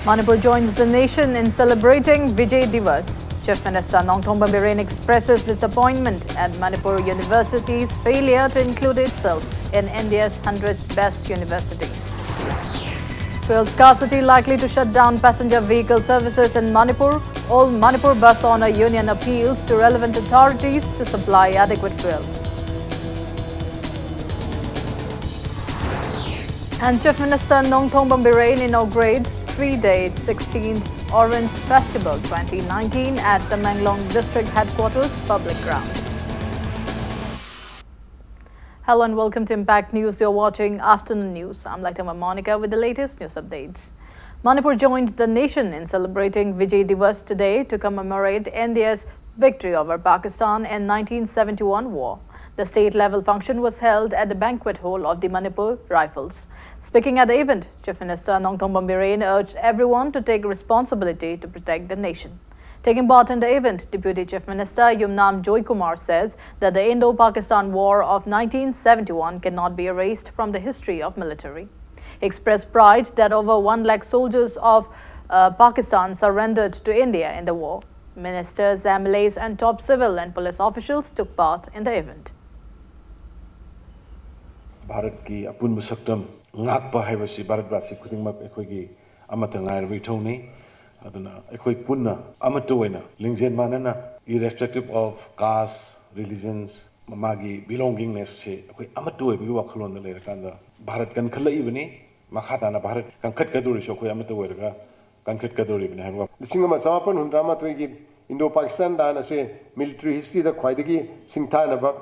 Manipur joins the nation in celebrating Vijay Divas. Chief Minister Nongthongban Biren expresses disappointment at Manipur University's failure to include itself in India's 100 best universities. Fuel scarcity likely to shut down passenger vehicle services in Manipur. All Manipur Bus Owner Union appeals to relevant authorities to supply adequate fuel. And Chief Minister Nongthongban Biren inaugurates 3-day 16th Orange Festival 2019 at the Manglong District Headquarters Public Ground. Hello and welcome to Impact News. You're watching Afternoon News. I'm Laitama Monica with the latest news updates. Manipur joined the nation in celebrating Vijay Divas today to commemorate India's victory over Pakistan in 1971 war. The state-level function was held at the banquet hall of the Manipur Rifles. Speaking at the event, Chief Minister Nongthongban Biren urged everyone to take responsibility to protect the nation. Taking part in the event, Deputy Chief Minister Yumnam Joykumar says that the Indo-Pakistan War of 1971 cannot be erased from the history of military. He expressed pride that over 1 lakh soldiers of Pakistan surrendered to India in the war. Ministers, MLAs and top civil and police officials took part in the event. Bharat की अपुन सक्तम ngakpa haibasi bharatwasi khudingmak ekhoi amata ngai thoni aduna ekhoi punna amato oina lingjen manana irrespective of caste religions magi belongingness se ekhoi amato oibi wakhalon da lerakanda bharat kan khalai bani makhatana bharat kan khat kaduri so ekhoi amato oiraga kan khat kaduri bani haiba lisingama samapun hundramatoi gi indo pakistan dana se military history da khwaidagi singthana ba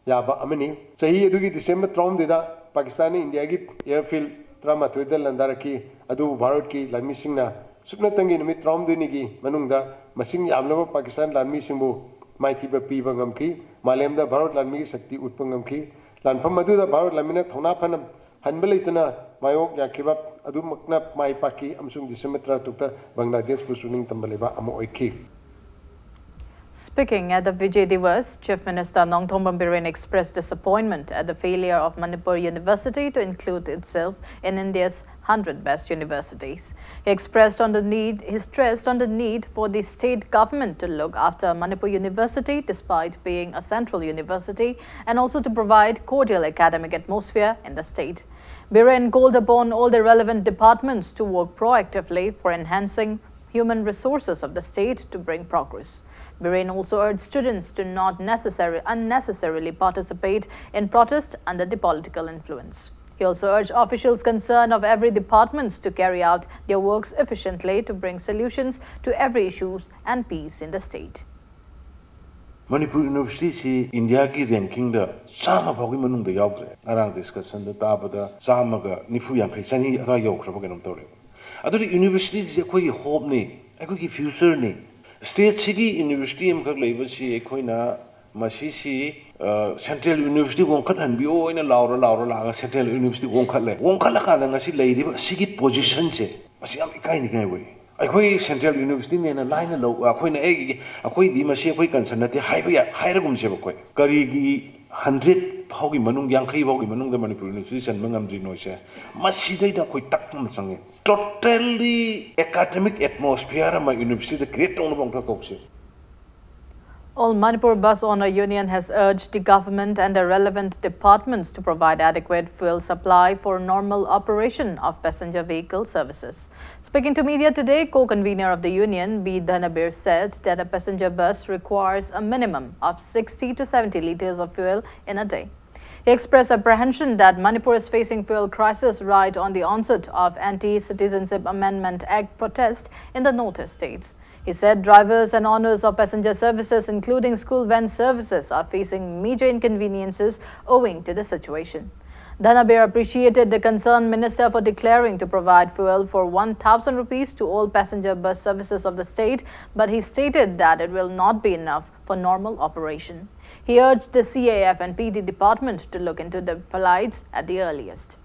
yaba amani sahi adugi December 3 da Pakistani India ki airfield trama thoidal landaraki adu Bharat ki lanmi singna sukna tangi numit 3 duni gi manungda masing yamlaba Pakistan lanmi singbu maiti ba pi bangam ki malemda Bharat lanmi ki shakti utpangam ki lanpham adu da Bharat lamina thona phan hanbalaitana mayok yakiba adu makna mai paki amsung December 3 tukta Bangladesh pusuning tambaleba amo oiki. Speaking at the Vijay Divas, Chief Minister Nongthongban Biren expressed disappointment at the failure of Manipur University to include itself in India's 100 best universities. He stressed on the need for the state government to look after Manipur University despite being a central university and also to provide cordial academic atmosphere in the state. Biren called upon all the relevant departments to work proactively for enhancing human resources of the state to bring progress. Biren also urged students to not unnecessarily participate in protest under the political influence. He also urged officials concerned of every department to carry out their works efficiently to bring solutions to every issues and peace in the state. Manipur University si India ki ranking da sama bhagi manung da yaugre arang discussion da tabada sama ga nifu yankai chani ara yaukhra ba ganam tore aduri university ji khoi hope ni akoi ki future ni state sigi university am khak leiba si ekhoina masi si central university gongkhat han bi oina laura la central university gongkhat le gongkhat la ka da ngasi leiriba sigi position se masi am ikai ni kai wei akhoi central university ne na line lo akhoina akhoi di masi akhoi concern nati haiba ya hairagum se bakoi kari gi 100 phaugi manung yankhai phaugi manung da Manipur University san mangam ji noise masi dai da khoi tak nam sange totally academic atmosphere ma university da create on bang ta All Manipur Bus Owner Union has urged the government and the relevant departments to provide adequate fuel supply for normal operation of passenger vehicle services. Speaking to media today, co-convener of the union, B. Dhanabir, said that a passenger bus requires a minimum of 60 to 70 liters of fuel in a day. He expressed apprehension that Manipur is facing fuel crisis right on the onset of Anti-Citizenship Amendment Act protest in the northeast states. He said drivers and owners of passenger services, including school van services, are facing major inconveniences owing to the situation. Dhanabir appreciated the concerned minister for declaring to provide fuel for 1,000 rupees to all passenger bus services of the state, but he stated that it will not be enough for normal operation. He urged the CAF and PD department to look into the plights at the earliest.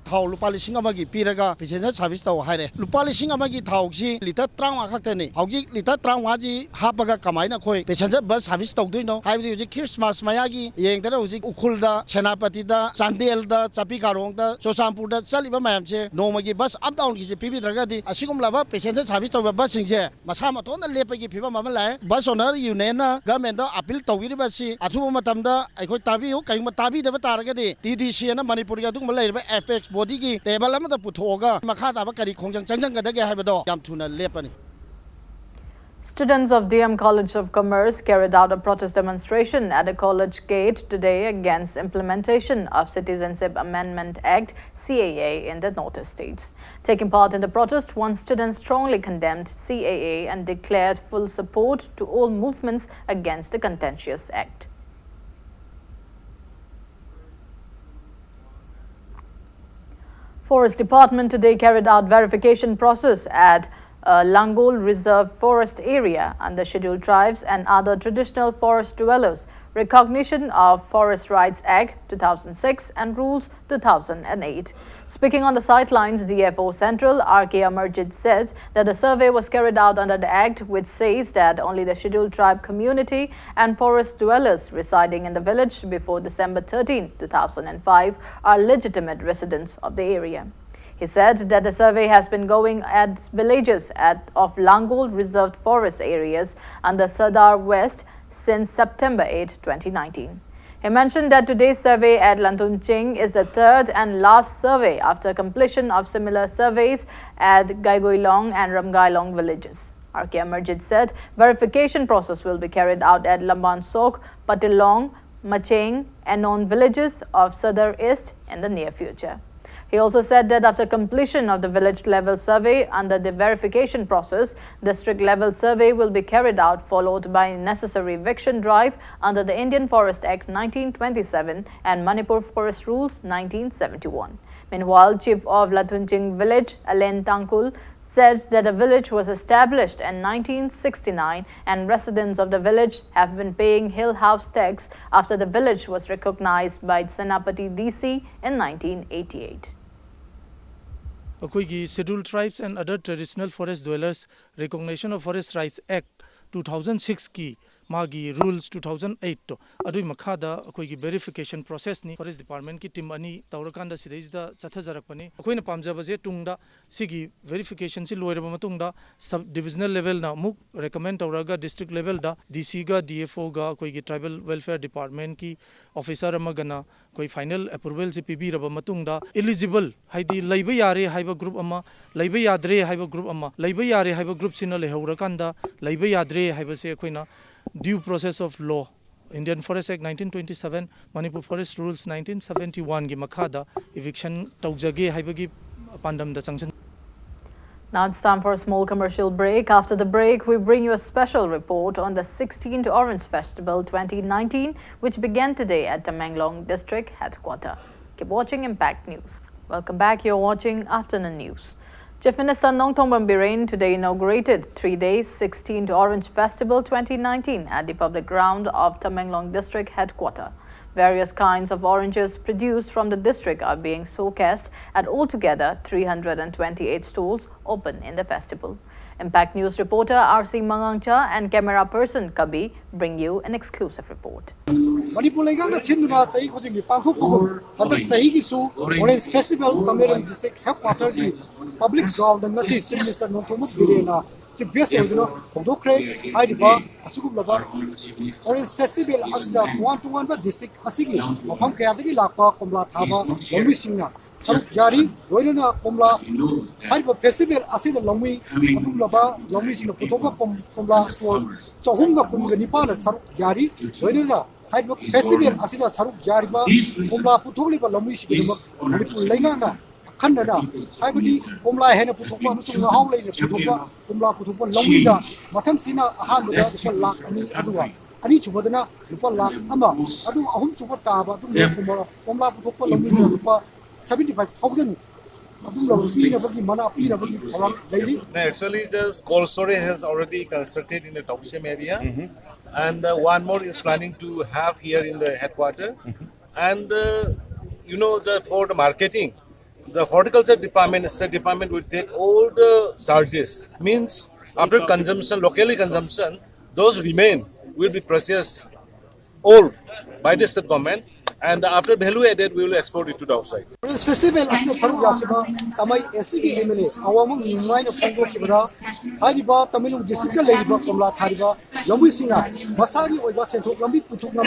thau lupa lising amagi piraga passenger service tau haire lupa lising amagi thau si liter trang khaktani hauji liter trang waji hapaga kamaina khoi passenger bus service tau doino haibdi uji Christmas mayagi yengdana uji ukhulda senapati da chandel da chapi karong da chosampur da chaliba mayamche nomagi bus up down gi pibi dragadi asigum laba passenger service tau bus singje masa maton lepagi phiba mama lai bus owner union na government da appeal tawiri basi athuba matamda aikhoi tabi ho kaima tabi deba taragadi TDC na Manipur ga dung malai ba apex body gi table amada puthoga makha ta ba kari khongjang changjang ga dage haibado yam thuna lepani. Students of DM College of Commerce carried out a protest demonstration at the college gate today against implementation of Citizenship Amendment Act CAA in the northeast states. Taking part in the protest, one student strongly condemned CAA and declared full support to all movements against the contentious act. Forest Department today carried out verification process at Langol Reserve Forest Area under Scheduled Tribes and other traditional forest dwellers, recognition of Forest Rights Act 2006 and Rules 2008. Speaking on the sidelines, DFO Central R.K. Amarjit said that the survey was carried out under the Act, which says that only the Scheduled Tribe community and forest dwellers residing in the village before December 13, 2005 are legitimate residents of the area. He said that the survey has been going at villages of Langol reserved forest areas under Sardar West since September 8, 2019. He mentioned that today's survey at Lantunching is the third and last survey after completion of similar surveys at Gaigoilong and Ramgailong villages. R.K. Amarjit said verification process will be carried out at Lambansok, Patilong, Macheng and non villages of Sadar East in the near future. He also said that after completion of the village-level survey under the verification process, district-level survey will be carried out, followed by necessary eviction drive under the Indian Forest Act 1927 and Manipur Forest Rules 1971. Meanwhile, Chief of Latunching Village, Alen Tangkul, said that the village was established in 1969 and residents of the village have been paying hill house tax after the village was recognized by Senapati DC in 1988. Akoigi Scheduled Tribes and other traditional forest dwellers Recognition of Forest Rights Act 2006 ki magi rules 2008 to adui makhada akoigi verification process ni forest department ki team ani tawrakanda sidais da chathajarakpani akoina pamjaba je tungda sigi verification si loiraba matungda sub divisional level na muk recommend tawraga district level da DC ga DFO ga akoigi tribal welfare department ki officer amagana koi final approval si pibi raba matungda eligible haidi laiba yare haiba group ama laiba yadre haiba group ama laiba yare haiba group sina lehorakanda laiba yadre haiba se akoina due process of law Indian Forest Act 1927 Manipur Forest Rules 1971 gi makhada eviction taujage haibagi pandam da changchen. Now it's time for a small commercial break. After the break, we bring you a special report on the 16th Orange Festival 2019, which began today at Tamenglong District Headquarters. Keep watching Impact News. Welcome back. You're watching Afternoon News. Chief Minister Nongthong Bambirin today inaugurated 3 days 16th Orange Festival 2019 at the public ground of Tamenglong District Headquarters. Various kinds of oranges produced from the district are being showcased at altogether 328 stalls open in the festival. Impact News reporter RC Mangangcha and camera person Kabi bring you an exclusive report. Manipur Leganga Chinduna Sai Kudingi Panghuku, Padak Sahigisu, Orange Festival, Tamenglong District Headquarters, public ground and Nasi, Minister Nongthong Birena, Chibias Odino, Hodokre, Haidiba, Asukulaba, Orange Festival as the 1-to-1 district Asigi, Mapam Kayadagi Lapa, Komla Taba, Lomi Singha, Saruk Yari, Royana Komla, Haidiba Festival Asi the Lomi, Atumlaba, Lomi Singha, Putoka Komla, Sohunga Kumganipana, Saruk Yari, Royana. Haidiba Festival Asi the Saruk Yariba, Komla Putuliba Lomi Singha, Manipur Leganga. Canada, I believe Umla Hena Putupa, Howley, Putupa, Umla Putupa, Lomida, Matansina, Hamada, Lak, and Adua. And each Wadana, Lupa, Ama, Adu, Ahum Chupataba, Umla Putupa, Lomida, 75,000. Actually, the cold storage has already constructed in the Toksham area, and one more is planning to have here in the headquarters. And for the marketing, the horticulture department, state department will take all the charges. Means after consumption, locally consumption, those remain will be processed all by the state government, and after value added, we will export it to the outside. Orange Festival asna saruk yakiba tamai SCG MLA awamung numaina panggo kibra hariba Tamilung district ka leiba komla thariba lambi singa masagi oiba senthok lambi puthuk nam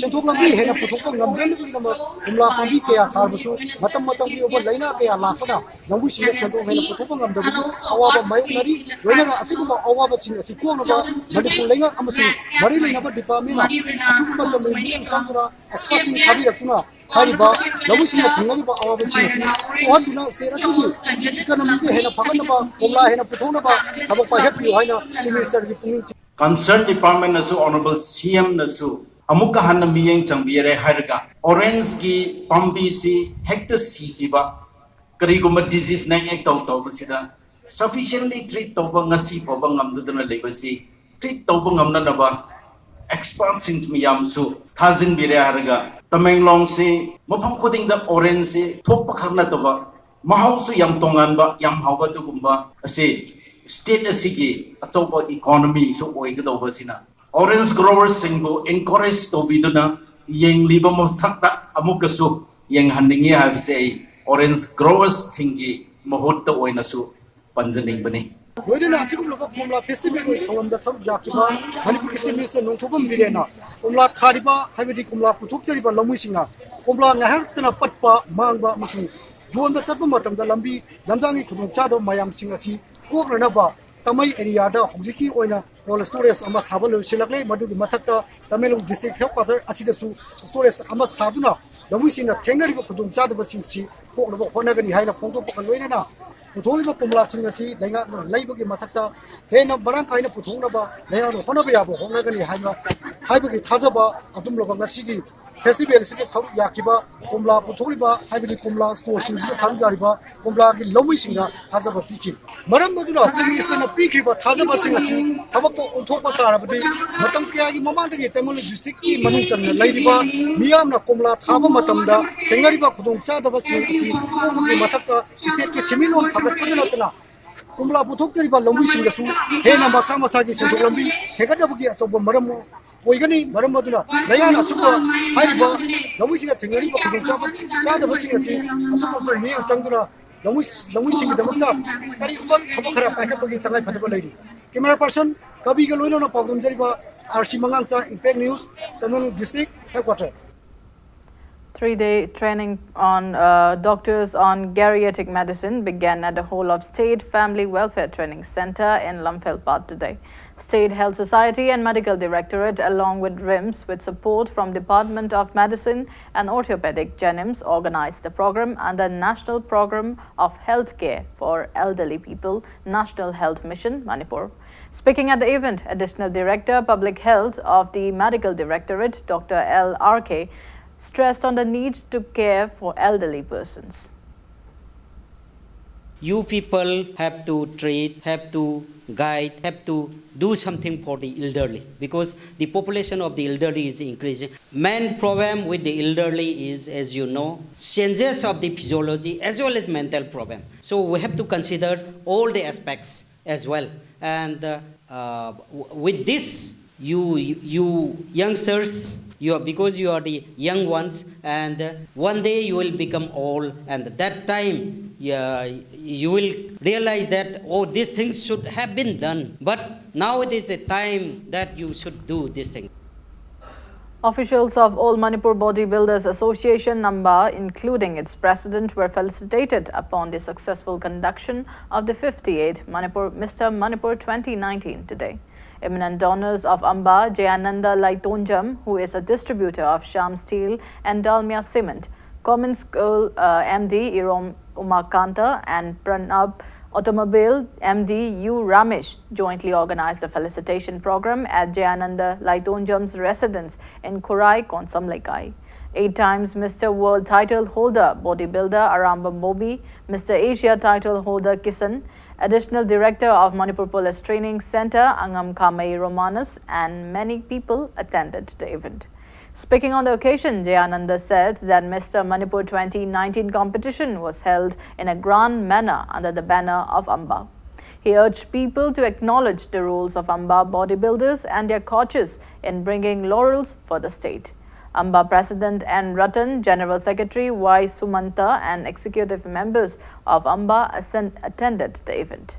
senthok lambi hena puthuk ko ngamjel bi nam komla pambi ke ya tharbusu matam bi oba laina ke ya lakana lambi singa senthok hena puthuk ko ngamdabu awaba mayuk nari loina asiguma awaba singa sikko no ba Manipur lenga amasu mari leina ba department athukuma tamil yang chamura exporting thabi rakuna hariba labusinga thangani ba awaba singa ohaduna stera ji economy de hena phagana ba komla hena puthona ba thaba pa happy haina chief minister gi pungin concerned department nasu honorable CM nasu amuka hanna miyeng changbire harga orange gi pambi si hector si kiba kariguma disease na ek taw basida sufficiently treat tawba ngasi phoba ngamdudana lebasi treat tawba ngamna na ba expert since miyam su thazin bire harga Tamenglong si mafam khuding da orange si thok pa khakna to ba mahau su yam tongan ba yam hawba tu kumba ase state asigi achoba economy so oi ga do ba sina orange growers singbo encourage to biduna yeng liba mo thakta amuka su yeng handingi ha bise orange growers singi mahut to oina su panjaning bani loina asigum loka komla festival ko thawamda saruk yakiba Manipur state minister nongthobam birena komla thariba habidi komla puthuk chariba lamui singa komla ngahar tana patpa mangba masu jonba chatpa matamda lambi lamdangi khudung chado mayam singa si kokna ba tamai area da hojiki oina cold storage ama sabal silakle madu mathakta Tamilung district headquarter asida su storage ama sabuna lamui singa thengari ba khudung chado ba singsi kokna ba honagani haina phongto pa loina na putholiba komla singa si lenga leibagi mathakta hena barang kaina puthongna ba lenga no honaba yabo honagani haina haibagi thajaba adum loba ngasigi festival sida saruk yakiba komla putholiba haibagi komla store sing sida saruk yariba komla gi lomui singa thajaba piki maram maduna singi na piki ba thajaba singa si thabak to uthokpa tarabadi matam kya gi mamandagi Tamil district ki manung channa leiba miyamna komla thaba matamda thengariba khudong chadaba singa si komgi mathakta state ki chimilon phagat padana kumla puthok tariba lambi singa su hena masa gi senthok lambi hegada bugi achoba maram oigani maram maduna layana suba hariba lambi singa thengari ba khudong chada ba singa si achoba ni changduna lambi singa damakta kari ubat thaba khara pakat bugi tangai phadaba leiri camera person kabi ga loina na pagum jariba RC Mangangcha Impact News Tamil District Headquarters. 3-day training on doctors on geriatric medicine began at the Whole of State Family Welfare Training Center in Lamphel today. State Health Society and Medical Directorate, along with RIMS, with support from Department of Medicine and Orthopedic GENIMS, organized the program under National Program of Healthcare for Elderly People, National Health Mission, Manipur. Speaking at the event, Additional Director, Public Health of the Medical Directorate, Dr. L.R.K., stressed on the need to care for elderly persons. You people have to treat, have to guide, have to do something for the elderly because the population of the elderly is increasing. Main problem with the elderly is, as you know, changes of the physiology as well as mental problem. So we have to consider all the aspects as well. And with this, you youngsters, because you are the young ones, and one day you will become old, and at that time you will realize that, oh, these things should have been done. But now it is a time that you should do this thing. Officials of All Manipur Bodybuilders Association Namba, including its president, were felicitated upon the successful conduction of the 58th Mr. Manipur 2019 today. Eminent donors of Amba, Jayananda Laitonjam, who is a distributor of Sham Steel and Dalmia Cement, Common School MD Irom Umakanta and Pranab Automobile MD U Ramesh jointly organized a felicitation program at Jayananda Laitonjam's residence in Kurai, Konsamlekai. 8 times Mr. World title holder bodybuilder Arambam Mobi, Mr. Asia title holder Kisan, Additional Director of Manipur Police Training Center Angam Kamei Romanus, and many people attended the event. Speaking on the occasion, Jayananda said that Mr. Manipur 2019 competition was held in a grand manner under the banner of AMBA. He urged people to acknowledge the roles of AMBA bodybuilders and their coaches in bringing laurels for the state. AMBA President N. Ratan, General Secretary Y. Sumanta and executive members of AMBA attended the event.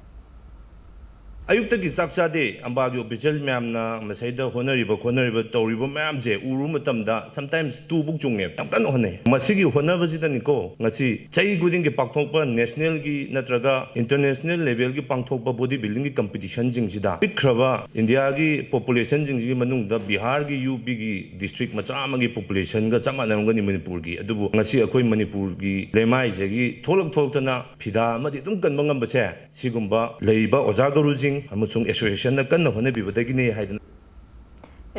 Ayuktagi saksade ambagi official myamna masaida honoriba toriba myamje uru matamda sometimes two buk junge tamkan hone masigi honabasida niko ngasi chai guding gi pakthokpa national gi natraga international level gi pangthokpa body building gi competition jingsida pikraba India gi population jingji manungda Bihar gi UP gi district macha amagi population ga chamanam gani Manipur gi adubu ngasi akoi Manipur gi lemai jegi tholok tholtana phida amadi dum kan mangam base sigumba leiba ojagaru In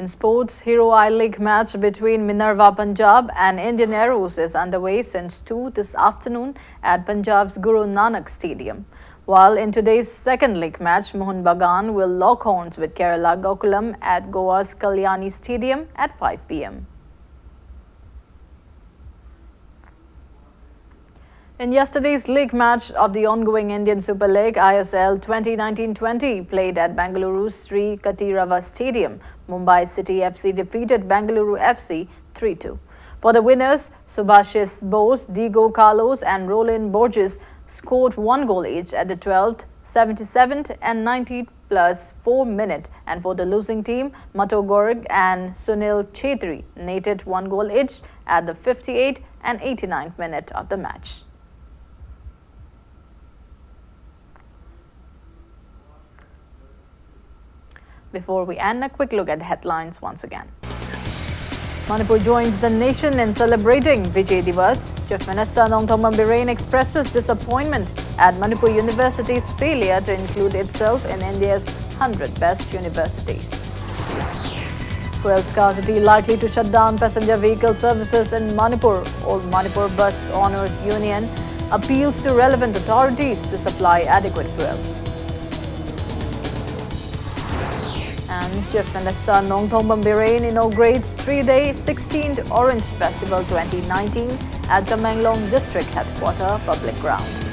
sports, Hero I-League match between Minerva Punjab and Indian Arrows is underway since 2 this afternoon at Punjab's Guru Nanak Stadium. While in today's second league match, Mohun Bagan will lock horns with Kerala Gokulam at Goa's Kalyani Stadium at 5 p.m. In yesterday's league match of the ongoing Indian Super League ISL 2019-20 played at Bengaluru's Sri Katirava Stadium, Mumbai City FC defeated Bengaluru FC 3-2. For the winners, Subhashis Bose, Diego Carlos and Roland Borges scored 1 goal each at the 12th, 77th and 90th plus 4 minute, and for the losing team, Mato Gorg and Sunil Chetri netted 1 goal each at the 58th and 89th minute of the match. Before we end, a quick look at the headlines once again. Manipur joins the nation in celebrating Vijay Divas. Chief Minister Nongthongman Biren expresses disappointment at Manipur University's failure to include itself in India's 100 best universities. Fuel scarcity likely to shut down passenger vehicle services in Manipur. All Manipur Bus Owners Union appeals to relevant authorities to supply adequate fuel. And Chief Minister Nongthongman Biren inaugurates 3-day 16th Orange Festival 2019 at the Menglong District Headquarters Public Ground.